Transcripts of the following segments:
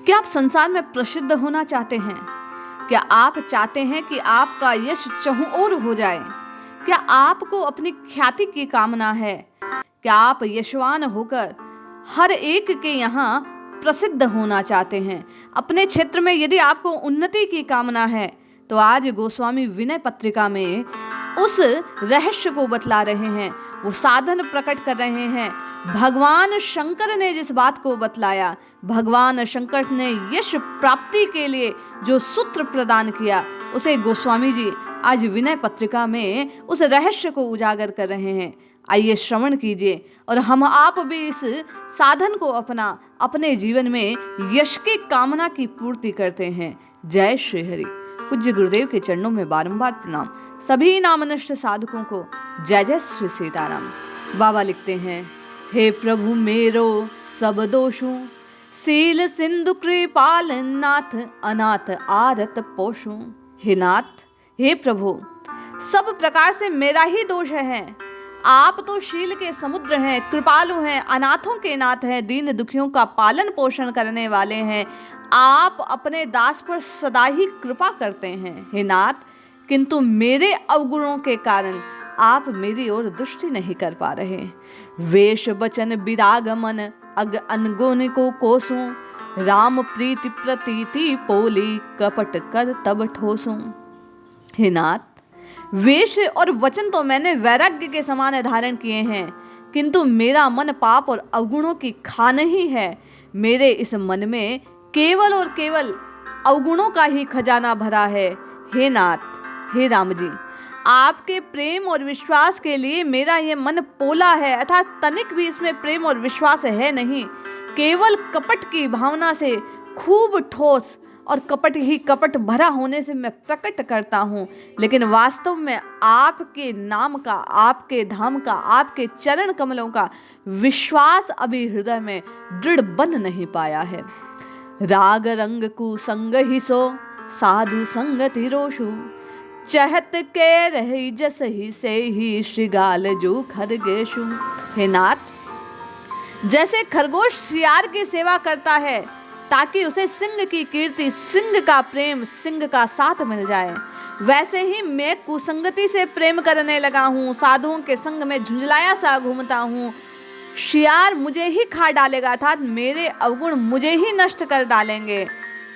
क्या आप संसार में प्रसिद्ध होना चाहते हैं? क्या आप चाहते हैं कि आपका यश चहुं ओर हो जाए? क्या आपको अपनी ख्याति की कामना है? क्या आप यशवान होकर हर एक के यहाँ प्रसिद्ध होना चाहते हैं? अपने क्षेत्र में यदि आपको उन्नति की कामना है तो आज गोस्वामी विनय पत्रिका में उस रहस्य को बतला रहे हैं, वो साधन प्रकट कर रहे हैं। भगवान शंकर ने जिस बात को बतलाया, भगवान शंकर ने यश प्राप्ति के लिए जो सूत्र प्रदान किया, उसे गोस्वामी जी आज विनय पत्रिका में उस रहस्य को उजागर कर रहे हैं। आइए श्रवण कीजिए और हम आप भी इस साधन को अपने जीवन में यश की कामना की पूर्ति करते हैं। जय श्री हरि। पूज्य गुरुदेव के चरणों में बारंबार प्रणाम। सभी नामनिष्ठ साधकों को जय जय श्री सीताराम। बाबा लिखते हैं, हे प्रभु मेरो सब दोषों, सील सिंधु कृपाल नाथ, अनाथ आरत पोषों। हे नाथ, हे प्रभु, सब प्रकार से मेरा ही दोष है। आप तो शील के समुद्र हैं, कृपालु हैं, अनाथों के नाथ हैं, दीन दुखियों का पालन पोषण करने वाले हैं। आप अपने दास पर सदा ही कृपा करते हैं हे नाथ, किंतु मेरे अवगुणों के कारण आप मेरी ओर दृष्टि नहीं कर पा रहे। वेश वचन विराग मन अग अनगुण को कोसों, राम प्रीति प्रतीति पोली कपट कर तब ठोसों। हे नाथ, वेश और वचन तो मैंने वैराग्य के समान धारण किए हैं, किंतु मेरा मन पाप और अवगुणों की खान ही है। मेरे इस मन में केवल और केवल अवगुणों का ही खजाना भरा है। हे नाथ, हे राम जी, आपके प्रेम और विश्वास के लिए मेरा ये मन पोला है, अर्थात तनिक भी इसमें प्रेम और विश्वास है नहीं। केवल कपट की भावना से खूब ठोस और कपट ही कपट भरा होने से मैं प्रकट करता हूँ, लेकिन वास्तव में आपके नाम का, आपके धाम का, आपके चरण कमलों का विश्वास अभी हृदय में दृढ़ बन नहीं पाया है। राग रंग कुसंग ही सो, साधु संगति रोषु, चहत के रही जस ही से ही श्रृगाल जो खरगेशु। हे नाथ, जैसे खरगोश सियार की सेवा करता है ताकि उसे सिंह की कीर्ति, सिंह का प्रेम, सिंह का साथ मिल जाए, वैसे ही मैं कुसंगति से प्रेम करने लगा हूँ। साधुओं के संग में झुंझलाया सा घूमता हूँ। शियार मुझे ही खा डालेगा, अर्थात मेरे अवगुण मुझे ही नष्ट कर डालेंगे।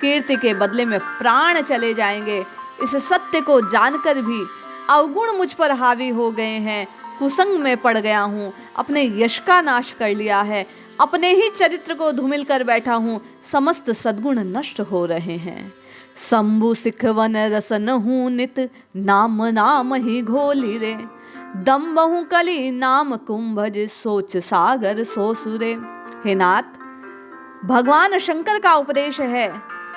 कीर्ति के बदले में प्राण चले जाएंगे। इस सत्य को जानकर भी अवगुण मुझ पर हावी हो गए हैं। कुसंग में पड़ गया हूँ, अपने यश का नाश कर लिया है, अपने ही चरित्र को धूमिल कर बैठा हूँ। समस्त सद्गुण नष्ट हो रहे हैं। शंभु सिखवन रसन हूँ नित, नाम नाम ही घोली रे, दम बहु कली नाम कुंभज, सोच सागर सो सुरे। हे नाथ, भगवान शंकर का उपदेश है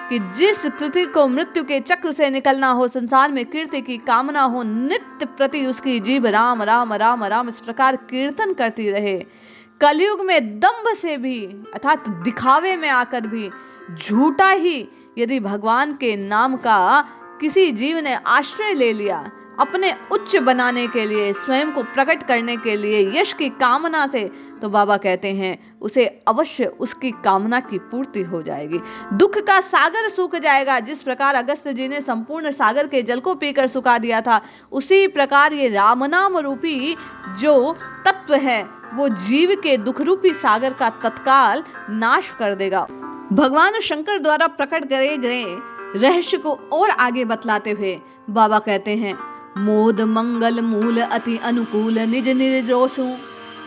कि जिस पृथ्वी को मृत्यु के चक्र से निकलना हो, संसार में कीर्ति की कामना हो, नित्य प्रति उसकी जीभ राम राम राम राम इस प्रकार कीर्तन करती रहे। कलयुग में दंभ से भी, अर्थात दिखावे में आकर भी, झूठा ही यदि भगवान के नाम का किसी जीव ने आश्रय ले लिया, अपने उच्च बनाने के लिए, स्वयं को प्रकट करने के लिए, यश की कामना से, तो बाबा कहते हैं उसे अवश्य उसकी कामना की पूर्ति हो जाएगी। दुख का सागर सूख जाएगा। जिस प्रकार अगस्त जी ने संपूर्ण सागर के जल को पीकर सुखा दिया था, उसी प्रकार ये राम नाम रूपी जो तत्व है वो जीव के दुख रूपी सागर का तत्काल नाश कर देगा। भगवान शंकर द्वारा प्रकट करे गए रहस्य को और आगे बतलाते हुए बाबा कहते हैं, मोद मंगल मूल अति अनुकूल निज निर्दोषु,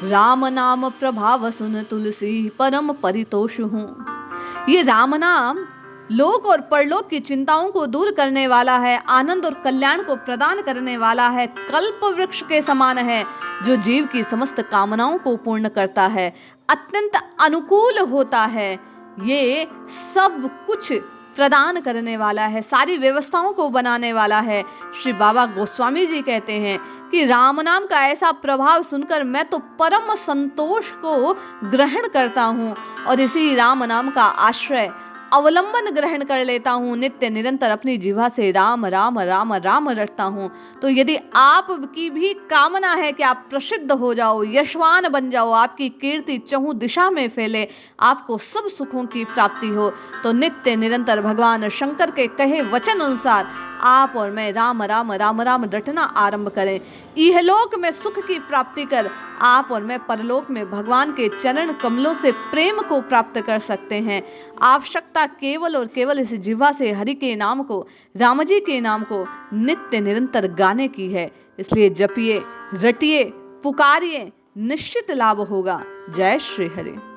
राम नाम प्रभाव सुन तुलसी परम परितोष हूँ। ये राम नाम लोक और परलोक की चिंताओं को दूर करने वाला है, आनंद और कल्याण को प्रदान करने वाला है, कल्प वृक्ष के समान है जो जीव की समस्त कामनाओं को पूर्ण करता है, अत्यंत अनुकूल होता है, ये सब कुछ प्रदान करने वाला है, सारी व्यवस्थाओं को बनाने वाला है। श्री बाबा गोस्वामी जी कहते हैं कि राम नाम का ऐसा प्रभाव सुनकर मैं तो परम संतोष को ग्रहण करता हूँ और इसी राम नाम का आश्रय अवलंबन ग्रहण कर लेता हूँ, नित्य निरंतर अपनी जिह्वा से राम राम राम राम रटता हूँ, तो यदि आपकी भी कामना है कि आप प्रसिद्ध हो जाओ, यशवान बन जाओ, आपकी कीर्ति चहुं दिशा में फैले, आपको सब सुखों की प्राप्ति हो, तो नित्य निरंतर भगवान शंकर के कहे वचन अनुसार आप और मैं राम राम राम राम रटना आरंभ करें। इहलोक में सुख की प्राप्ति कर आप और मैं परलोक में भगवान के चरण कमलों से प्रेम को प्राप्त कर सकते हैं। आवश्यकता केवल और केवल इस जिह्वा से हरि के नाम को, राम जी के नाम को नित्य निरंतर गाने की है। इसलिए जपिए, रटिए, पुकारिए, निश्चित लाभ होगा। जय श्री हरि।